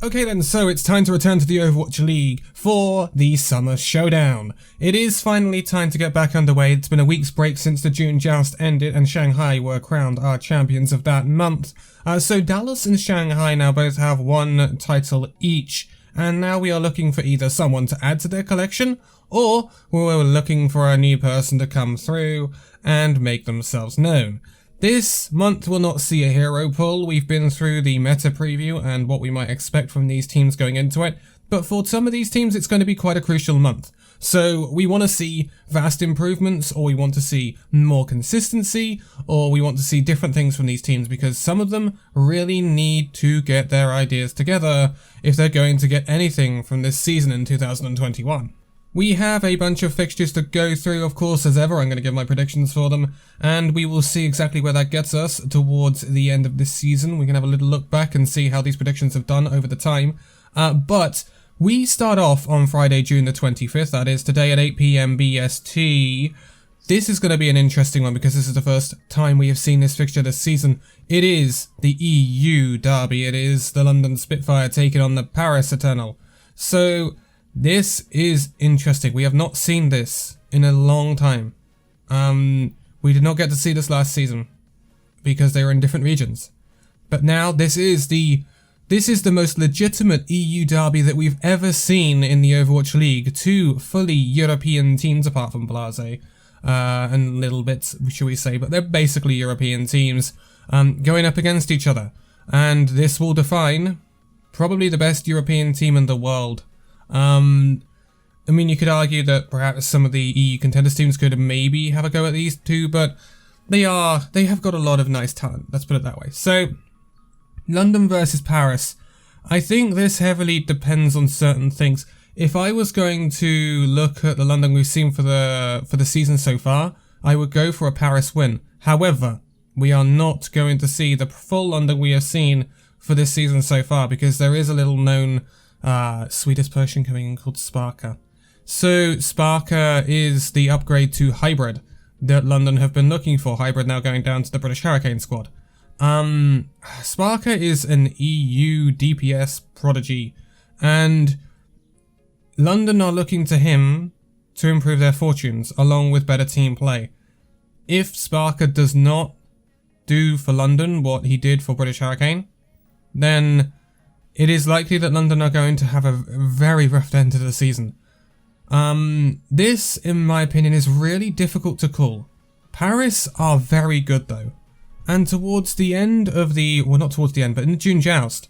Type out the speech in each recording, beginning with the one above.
Okay then, so it's time to return to the Overwatch League for the Summer Showdown. It is finally time to get back underway. It's been a week's break since the June Joust ended and Shanghai were crowned our champions of that month. So Dallas and Shanghai now both have one title each, and now we are looking for either someone to add to their collection, or we're looking for a new person to come through and make themselves known. This month will not see a hero pull. We've been through the meta preview and what we might expect from these teams going into it, but for some of these teams it's going to be quite a crucial month. So we want to see vast improvements, or we want to see more consistency, or we want to see different things from these teams, because some of them really need to get their ideas together if they're going to get anything from this season in 2021. We have a bunch of fixtures to go through, of course, as ever. I'm going to give my predictions for them, and we will see exactly where that gets us towards the end of this season. We can have a little look back and see how these predictions have done over the time. But we start off on Friday, June the 25th, that is today at 8 PM BST. This is going to be an interesting one because this is the first time we have seen this fixture this season. It is the EU derby. It is the London Spitfire taking on the Paris Eternal. So this is interesting. We have not seen this in a long time. We did not get to see this last season because they were in different regions. But now this is the most legitimate EU derby that we've ever seen in the Overwatch League. Two fully European teams, apart from Blase, and little bits, shall we say, but they're basically European teams going up against each other. And this will define probably the best European team in the world. I mean, you could argue that perhaps some of the EU contenders teams could maybe have a go at these two, but they have got a lot of nice talent, let's put it that way. So, London versus Paris. I think this heavily depends on certain things. If I was going to look at the London we've seen for the season so far, I would go for a Paris win. However, we are not going to see the full London we have seen for this season so far, because there is a little known Swedish Persian coming in called Sparker. So Sparker is the upgrade to Hybrid that London have been looking for. Hybrid now going down to the British Hurricane squad. Sparker is an EU DPS prodigy, and London are looking to him to improve their fortunes along with better team play. If Sparker does not do for London what he did for British Hurricane, then it is likely that London are going to have a very rough end to the season. This, in my opinion, is really difficult to call. Paris are very good though. And towards the end of well, not towards the end, but in the June Joust,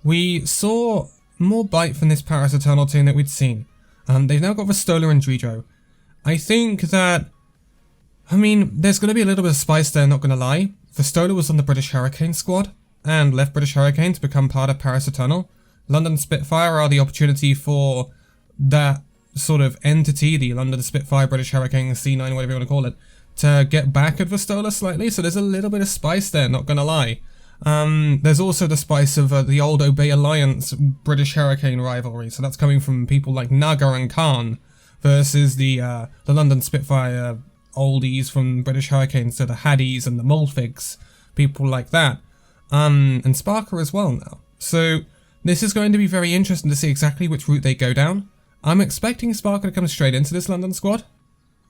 we saw more bite from this Paris Eternal team that we'd seen. They've now got Vistola and Dredro. I think that, there's going to be a little bit of spice there, not going to lie. Vistola was on the British Hurricane squad and left British Hurricane to become part of Paris Eternal. London Spitfire are the opportunity for that sort of entity, the London Spitfire, British Hurricane, C9, whatever you want to call it, to get back at Vistola slightly, so there's a little bit of spice there, not gonna lie. There's also the spice of the old Obey Alliance British Hurricane rivalry, so that's coming from people like Naga and Khan versus the London Spitfire oldies from British Hurricane, so the Haddies and the Molfigs, people like that. And Sparker as well now. So this is going to be very interesting to see exactly which route they go down. I'm expecting Sparker to come straight into this London squad.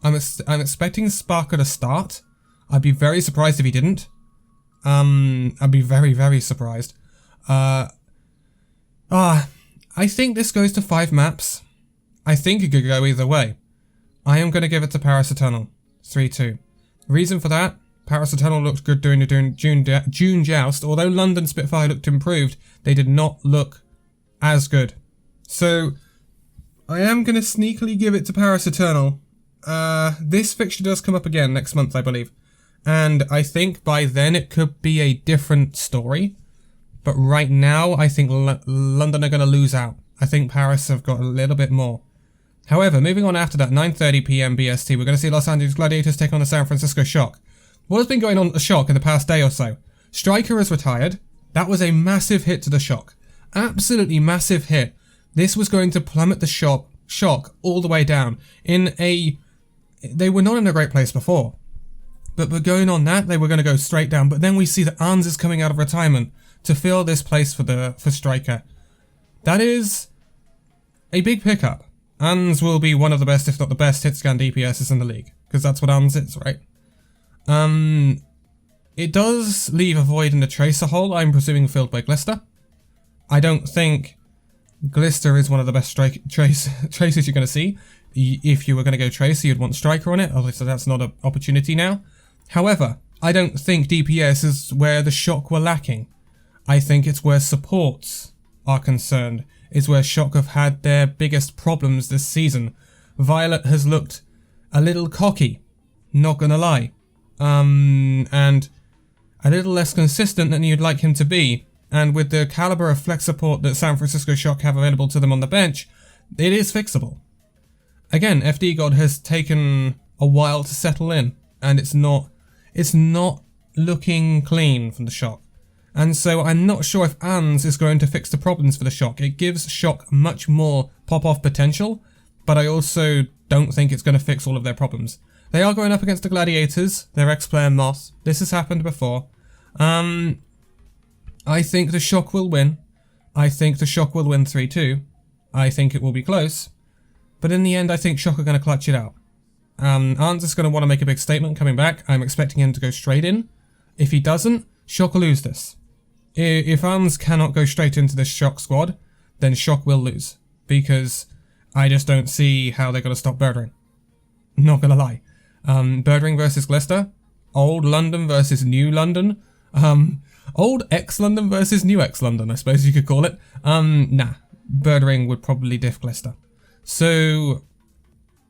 I'm expecting Sparker to start. I'd be very surprised if he didn't. I'd be very, very surprised. I think this goes to 5 maps. I think it could go either way. I am going to give it to Paris Eternal. 3-2. Reason for that? Paris Eternal looked good during the June Joust. Although London Spitfire looked improved, they did not look as good. So, I am going to sneakily give it to Paris Eternal. This fixture does come up again next month, I believe. And I think by then it could be a different story. But right now, I think London are going to lose out. I think Paris have got a little bit more. However, moving on after that, 9:30 PM BST, we're going to see Los Angeles Gladiators take on the San Francisco Shock. What has been going on at the Shock in the past day or so? Striker has retired. That was a massive hit to the Shock. Absolutely massive hit. This was going to plummet the Shock all the way down. They were not in a great place before. But going on that, they were going to go straight down. But then we see that Arns is coming out of retirement to fill this place for Striker. That is a big pickup. ANS will be one of the best, if not the best, hit scan DPSs in the league, because that's what ANS is, right? It does leave a void in the Tracer hole, I'm presuming filled by Glister. I don't think Glister is one of the best Tracers you're going to see. If you were going to go Tracer, you'd want Striker on it, obviously that's not an opportunity now. However, I don't think DPS is where the Shock were lacking. I think it's where supports are concerned, is where Shock have had their biggest problems this season. Violet has looked a little cocky, not gonna lie, and a little less consistent than you'd like him to be. And with the caliber of flex support that San Francisco Shock have available to them on the bench, it is fixable. Again, FD God has taken a while to settle in, and it's not looking clean from the Shock. And so I'm not sure if ANS is going to fix the problems for the Shock. It gives Shock much more pop-off potential, but I also don't think it's going to fix all of their problems. They are going up against the Gladiators, their ex-player Moss. This has happened before. I think the Shock will win. I think the Shock will win 3-2. I think it will be close. But in the end, I think Shock are going to clutch it out. ANS is going to want to make a big statement coming back. I'm expecting him to go straight in. If he doesn't, Shock will lose this. If ANS cannot go straight into this Shock squad, then Shock will lose. Because I just don't see how they're going to stop Birdring. Not going to lie. Birdring versus Glister. Old London versus New London. Old ex-London versus new ex-London, I suppose you could call it. Nah. Birdring would probably diff Glister. So,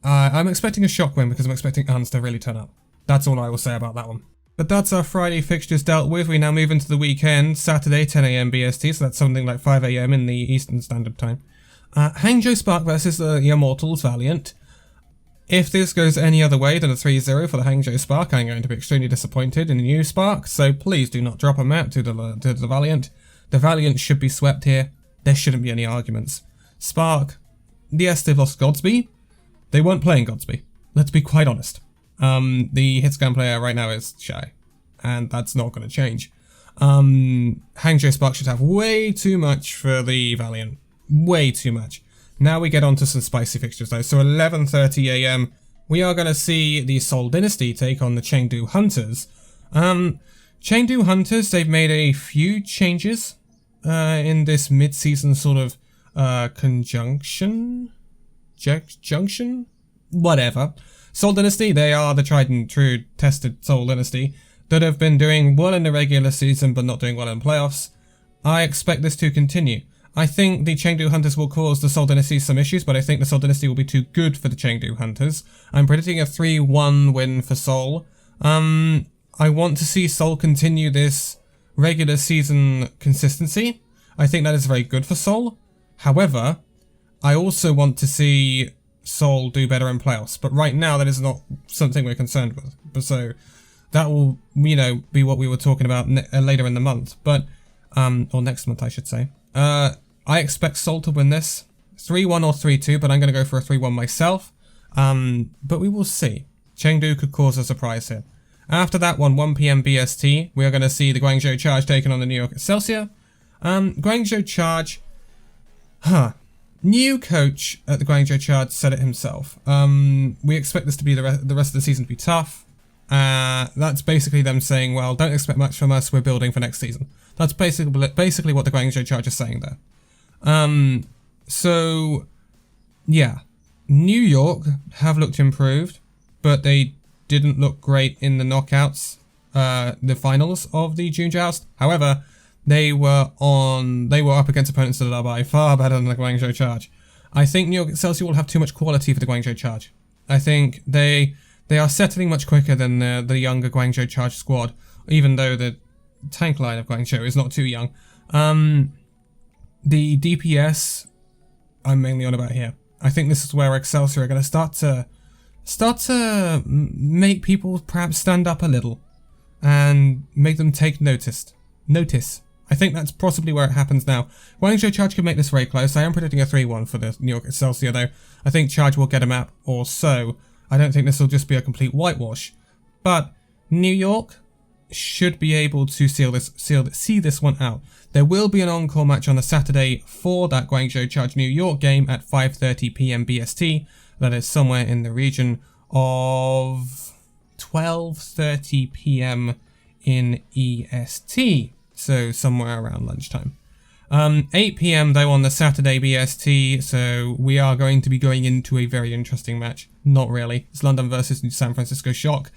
I'm expecting a Shock win because I'm expecting ANS to really turn up. That's all I will say about that one. But that's our Friday fixtures dealt with. We now move into the weekend, Saturday, 10 AM BST, so that's something like 5 AM in the Eastern Standard Time. Hangzhou Spark versus the Immortals Valiant. If this goes any other way than a 3-0 for the Hangzhou Spark, I'm going to be extremely disappointed in the new Spark, so please do not drop a map to the Valiant. The Valiant should be swept here. There shouldn't be any arguments. Spark, yes, they've lost Godsby. They weren't playing Godsby. Let's be quite honest. The hitscan player right now is Shy, and that's not going to change. Hangzhou Spark should have way too much for the Valiant. Way too much. Now we get on to some spicy fixtures though. So 11:30 AM, we are going to see the Seoul Dynasty take on the Chengdu Hunters. Chengdu Hunters, they've made a few changes in this mid-season sort of junction? Whatever. Seoul Dynasty, they are the tried and true tested Seoul Dynasty that have been doing well in the regular season but not doing well in playoffs. I expect this to continue. I think the Chengdu Hunters will cause the Seoul Dynasty some issues, but I think the Seoul Dynasty will be too good for the Chengdu Hunters. I'm predicting a 3-1 win for Seoul. I want to see Seoul continue this regular season consistency. I think that is very good for Seoul. However, I also want to see Seoul do better in playoffs, but right now that is not something we're concerned with. But so that will, be what we were talking about later in the month, but or next month, I should say. I expect Seoul to win this 3-1 or 3-2, but I'm going to go for a 3-1 myself. But we will see. Chengdu could cause a surprise here. After that one, 1 PM BST, we are going to see the Guangzhou Charge taking on the New York Excelsior. Guangzhou Charge, new coach at the Guangzhou Charge said it himself. We expect this to be the rest of the season to be tough. That's basically them saying, well, don't expect much from us, we're building for next season. That's basically what the Guangzhou Charge is saying there. So, yeah. New York have looked improved, but they didn't look great in the knockouts, the finals of the June Joust. However, they were up against opponents that are by far better than the Guangzhou Charge. I think New York Excelsior will have too much quality for the Guangzhou Charge. I think they are settling much quicker than the younger Guangzhou Charge squad, even though the tank line of Guangzhou is not too young. The DPS I'm mainly on about here. I think this is where Excelsior are going to start to make people perhaps stand up a little and make them take notice. I think that's possibly where it happens now. Guangzhou Charge can make this very close. I am predicting a 3-1 for the New York Excelsior though. I think Charge will get a map or so. I don't think this will just be a complete whitewash. But New York, should be able to see this one out. There will be an encore match on the Saturday for that Guangzhou Charge New York game at 5:30 p.m. BST. That is somewhere in the region of 12:30 p.m. in EST, so somewhere around lunchtime. 8 p.m. though on the Saturday BST, so we are going to be going into a very interesting match. Not really. It's London versus San Francisco Shock.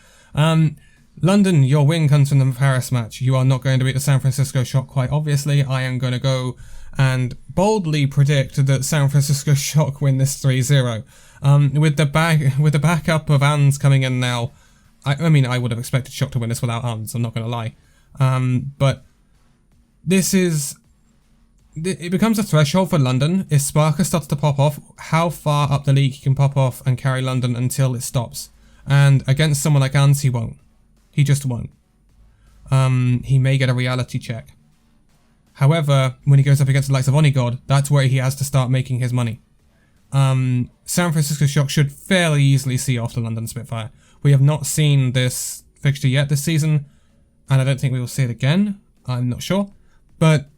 London, your win comes from the Paris match. You are not going to beat the San Francisco Shock, quite obviously. I am going to go and boldly predict that San Francisco Shock win this 3-0. With the backup of Ans coming in now, I mean, I would have expected Shock to win this without Ans, I'm not going to lie. But this is... It becomes a threshold for London. If Sparker starts to pop off, how far up the league he can pop off and carry London until it stops. And against someone like Ans, he won't. He just won't. He may get a reality check. However, when he goes up against the likes of Onigod, that's where he has to start making his money. San Francisco Shock should fairly easily see off the London Spitfire. We have not seen this fixture yet this season, and I don't think we will see it again. I'm not sure. But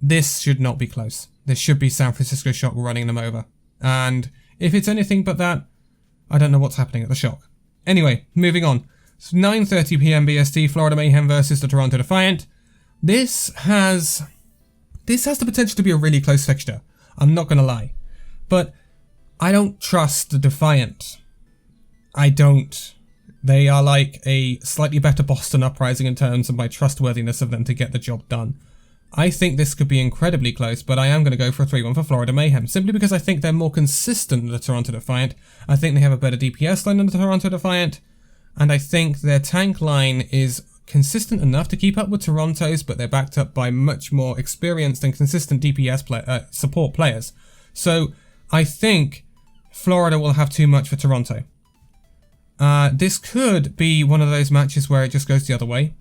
this should not be close. This should be San Francisco Shock running them over. And if it's anything but that, I don't know what's happening at the Shock. Anyway, moving on. It's 9:30 p.m. BST, Florida Mayhem versus the Toronto Defiant. This has the potential to be a really close fixture. I'm not going to lie. But I don't trust the Defiant. I don't. They are like a slightly better Boston Uprising in terms of my trustworthiness of them to get the job done. I think this could be incredibly close, but I am going to go for a 3-1 for Florida Mayhem, simply because I think they're more consistent than the Toronto Defiant. I think they have a better DPS line than the Toronto Defiant, and I think their tank line is consistent enough to keep up with Toronto's, but they're backed up by much more experienced and consistent DPS support players. So I think Florida will have too much for Toronto. This could be one of those matches where it just goes the other way,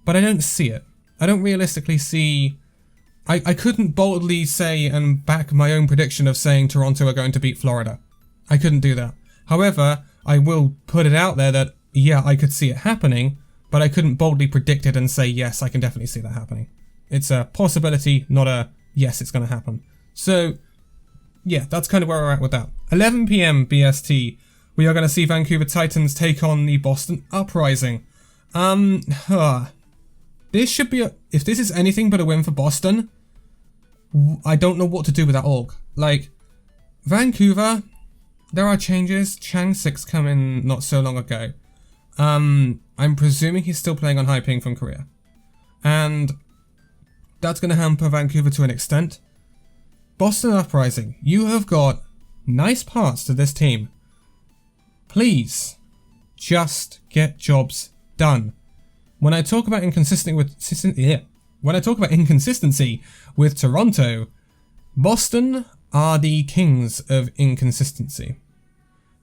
but I don't see it. I don't realistically see... I couldn't boldly say and back my own prediction of saying Toronto are going to beat Florida. I couldn't do that. However, I will put it out there that, yeah, I could see it happening, but I couldn't boldly predict it and say, yes, I can definitely see that happening. It's a possibility, not a, yes, it's going to happen. So, yeah, that's kind of where we're at with that. 11 p.m. BST, we are going to see Vancouver Titans take on the Boston Uprising. This should be if this is anything but a win for Boston, I don't know what to do with that org. Like, Vancouver, there are changes. Chang 6 come in not so long ago. I'm presuming he's still playing on high ping from Korea. And that's going to hamper Vancouver to an extent. Boston Uprising, you have got nice parts to this team. Please, just get jobs done. When I talk about inconsistency with Toronto, Boston are the kings of inconsistency.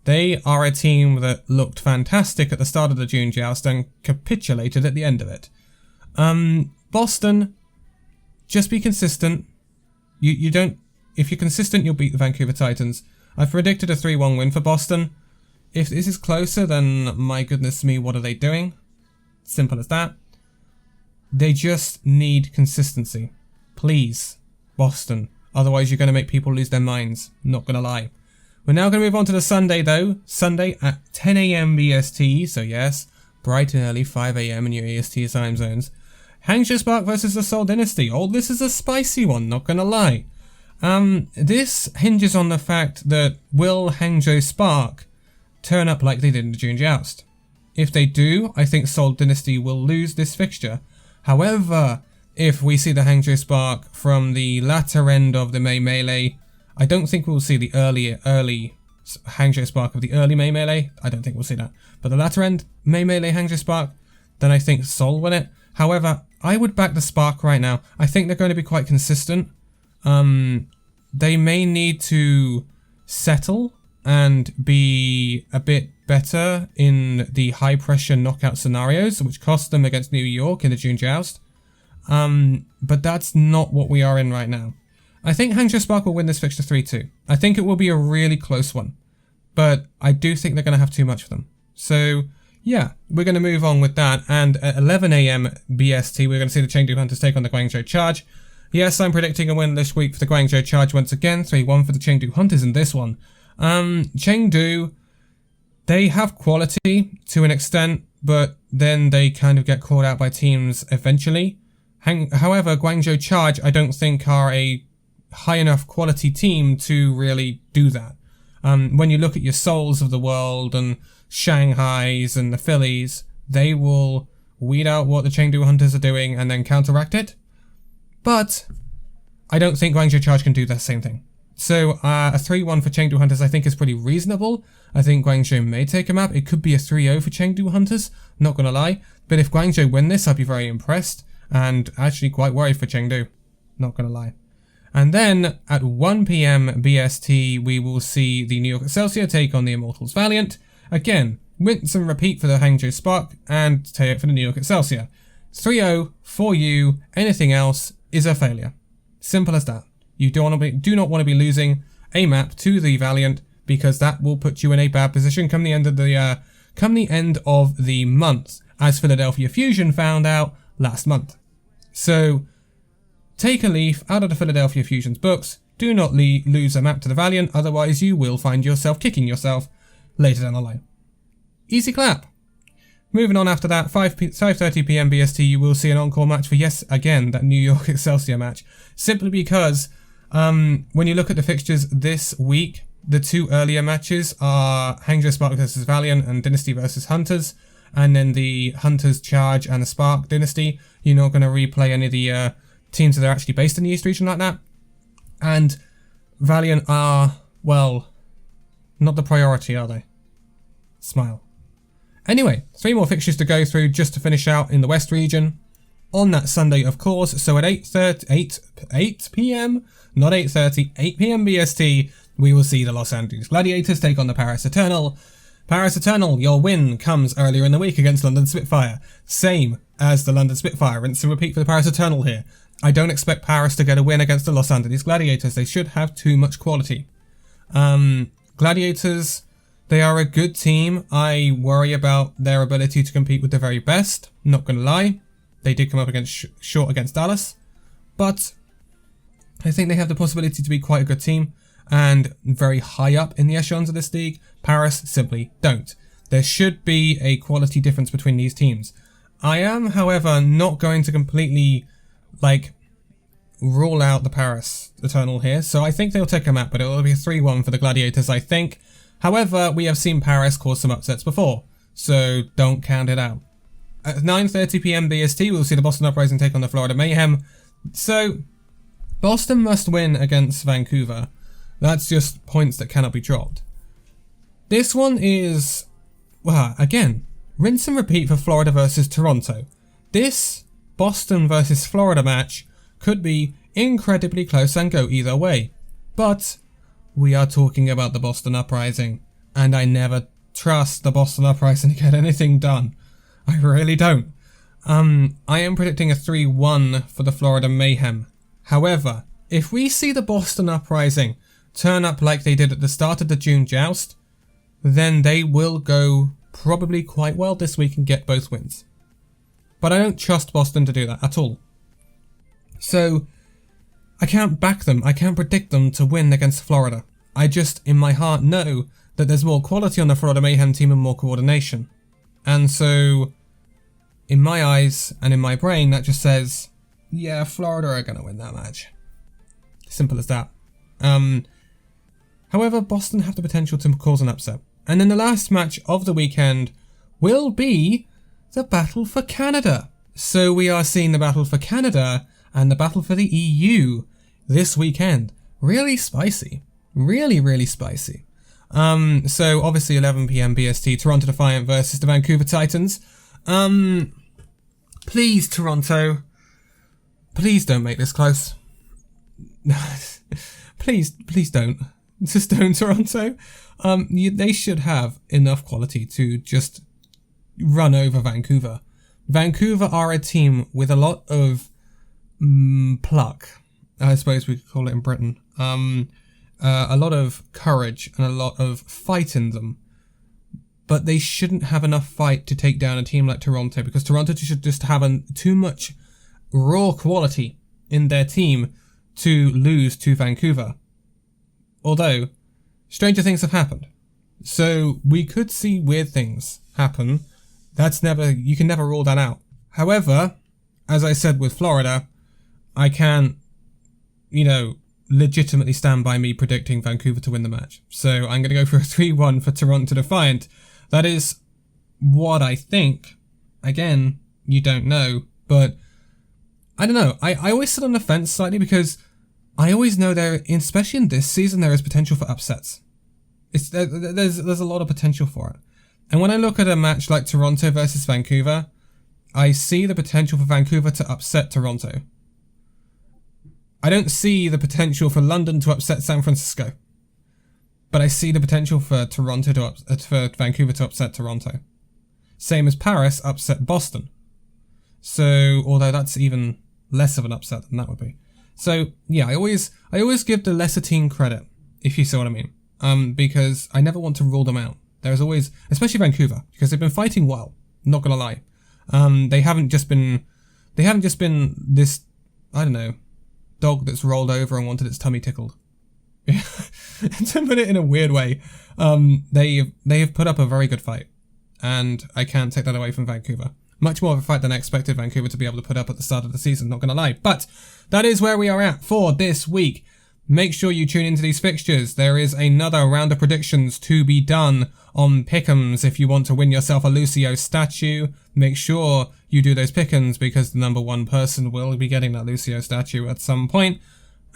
They are a team that looked fantastic at the start of the June Joust and capitulated at the end of it. Boston, just be consistent. You don't. If you're consistent, you'll beat the Vancouver Titans. I've predicted a 3-1 win for Boston. If this is closer, then my goodness me, what are they doing? Simple as that. They just need consistency. Please, Boston. Otherwise, you're going to make people lose their minds. Not going to lie. We're now going to move on to the Sunday, though. Sunday at 10 a.m. BST. So yes, bright and early, 5 a.m. in your EST time zones. Hangzhou Spark versus the Seoul Dynasty. Oh, this is a spicy one. Not going to lie. This hinges on the fact that will Hangzhou Spark turn up like they did in the June Joust? If they do, I think Seoul Dynasty will lose this fixture. However, if we see the Hangzhou Spark from the latter end of the May Melee, I don't think we'll see the early Hangzhou Spark of the early May Melee. I don't think we'll see that. But the latter end May Melee Hangzhou Spark, then I think Seoul win it. However, I would back the Spark right now. I think they're going to be quite consistent. They may need to settle and be a bit better in the high pressure knockout scenarios, which cost them against New York in the June Joust. But that's not what we are in right now. I think Hangzhou Spark will win this fixture 3-2. I think it will be a really close one, but I do think they're going to have too much for them. So yeah, we're going to move on with that. And at 11 AM BST, we're going to see the Chengdu Hunters take on the Guangzhou Charge. Yes, I'm predicting a win this week for the Guangzhou Charge once again. 3-1 for the Chengdu Hunters in this one. Chengdu, they have quality to an extent, but then they kind of get caught out by teams eventually. However, Guangzhou Charge, I don't think are a high enough quality team to really do that. When you look at your Souls of the world and Shanghais and the Phillies, they will weed out what the Chengdu Hunters are doing and then counteract it. But I don't think Guangzhou Charge can do the same thing. So a 3-1 for Chengdu Hunters I think is pretty reasonable. I think Guangzhou may take a map. It could be a 3-0 for Chengdu Hunters, not gonna lie. But if Guangzhou win this, I'd be very impressed and actually quite worried for Chengdu, not gonna lie. And then at 1 PM BST, we will see the New York Excelsior take on the Immortals Valiant. Again, rinse and repeat for the Hangzhou Spark and take it for the New York Excelsior. 3-0 for you. Anything else is a failure. Simple as that. You do not want to be losing a map to the Valiant because that will put you in a bad position come the end of the month, as Philadelphia Fusion found out last month. So take a leaf out of the Philadelphia Fusion's books. Do not lose a map to the Valiant, otherwise you will find yourself kicking yourself later down the line. Easy clap. Moving on after that, 5:30 PM BST, you will see an encore match for, yes, again, that New York Excelsior match. Simply because when you look at the fixtures this week, the two earlier matches are Hangzhou Spark versus Valiant and Dynasty versus Hunters. And then the Hunters Charge and the Spark Dynasty. You're not going to replay any of the teams that are actually based in the East region like that. And Valiant are, well, not the priority, are they? Smile. Anyway, 3 more fixtures to go through just to finish out in the West region. On that Sunday, of course, so at 8 PM, not 8:30, 8 PM BST, we will see the Los Angeles Gladiators take on the Paris Eternal. Paris Eternal, your win comes earlier in the week against London Spitfire. Same as the London Spitfire. Rinse and repeat for the Paris Eternal here. I don't expect Paris to get a win against the Los Angeles Gladiators. They should have too much quality. Gladiators, they are a good team. I worry about their ability to compete with the very best. Not gonna lie. They did come up against short against Dallas. But I think they have the possibility to be quite a good team and very high up in the echelons of this league. Paris simply don't. There should be a quality difference between these teams. I am, however, not going to completely, rule out the Paris Eternal here. So I think they'll take a map, but it will be a 3-1 for the Gladiators, I think. However, we have seen Paris cause some upsets before, so don't count it out. At 9:30 PM BST, we'll see the Boston Uprising take on the Florida Mayhem. So, Boston must win against Vancouver. That's just points that cannot be dropped. This one is, well, again, rinse and repeat for Florida versus Toronto. This Boston versus Florida match could be incredibly close and go either way. But we are talking about the Boston Uprising, and I never trust the Boston Uprising to get anything done. I really don't. I am predicting a 3-1 for the Florida Mayhem. However, if we see the Boston Uprising turn up like they did at the start of the June Joust, then they will go probably quite well this week and get both wins. But I don't trust Boston to do that at all. So, I can't back them, I can't predict them to win against Florida. I just, in my heart, know that there's more quality on the Florida Mayhem team and more coordination. And so, in my eyes and in my brain, that just says, yeah, Florida are going to win that match. Simple as that. However, Boston have the potential to cause an upset. And then the last match of the weekend will be the Battle for Canada. So we are seeing the Battle for Canada and the Battle for the EU this weekend. Really spicy. Really, really spicy. So obviously 11 PM BST, Toronto Defiant versus the Vancouver Titans. Please, Toronto. Please don't make this close. Please don't. Just don't, Toronto. They should have enough quality to just run over Vancouver. Vancouver are a team with a lot of pluck, I suppose we could call it in Britain. A lot of courage and a lot of fight in them. but they shouldn't have enough fight to take down a team like Toronto, because Toronto should just have too much raw quality in their team to lose to Vancouver. Although, stranger things have happened. So we could see weird things happen. You can never rule that out. However, as I said with Florida, I can't, legitimately stand by me predicting Vancouver to win the match. So I'm going to go for a 3-1 for Toronto Defiant. That is what I think. Again, you don't know, but I don't know. I always sit on the fence slightly because I always know especially in this season, there is potential for upsets. There's a lot of potential for it. And when I look at a match like Toronto versus Vancouver, I see the potential for Vancouver to upset Toronto. I don't see the potential for London to upset San Francisco, but I see the potential for for Vancouver to upset Toronto. Same as Paris upset Boston. So, although that's even less of an upset than that would be. So, yeah, I always give the lesser team credit, if you see what I mean. Because I never want to rule them out. There's always, especially Vancouver, because they've been fighting well, not gonna lie. They haven't just been this, I don't know, dog that's rolled over and wanted its tummy tickled. To put it in a weird way, they have put up a very good fight, and I can't take that away from Vancouver. Much more of a fight than I expected Vancouver to be able to put up at the start of the season, not gonna lie. But that is where we are at for this week. Make sure you tune into these fixtures. There is another round of predictions to be done on Pick'ems. If you want to win yourself a Lucio statue, make sure you do those Pick'ems, because the number one person will be getting that Lucio statue at some point.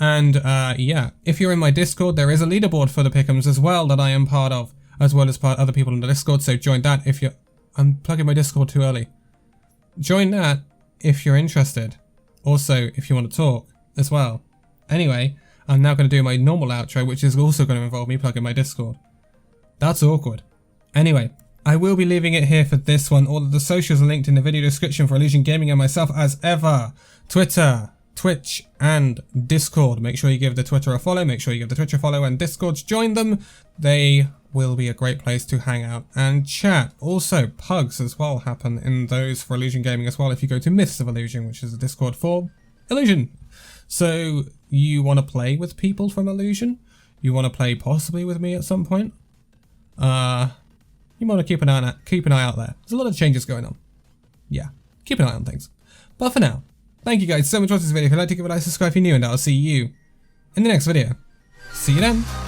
And yeah, if you're in my Discord, there is a leaderboard for the Pick'ems as well that I am part of, as well as other people in the Discord, so join that if you're... I'm plugging my Discord too early. Join that if you're interested. Also, if you want to talk as well. Anyway, I'm now going to do my normal outro, which is also going to involve me plugging my Discord. That's awkward. Anyway, I will be leaving it here for this one. All of the socials are linked in the video description for Illusion Gaming and myself as ever. Twitter, Twitch, and Discord. Make sure you give the Twitter a follow. Make sure you give the Twitch a follow and Discords. Join them. They will be a great place to hang out and chat. Also, pugs as well happen in those for Illusion Gaming as well if you go to Myths of Illusion, which is a Discord for Illusion. So, you want to play with people from Illusion? You want to play possibly with me at some point? You want to keep an eye out there. There's a lot of changes going on. Yeah, keep an eye on things. But for now, thank you guys so much for watching this video. If you'd like to give it a like, subscribe if you're new, and I'll see you in the next video. See you then.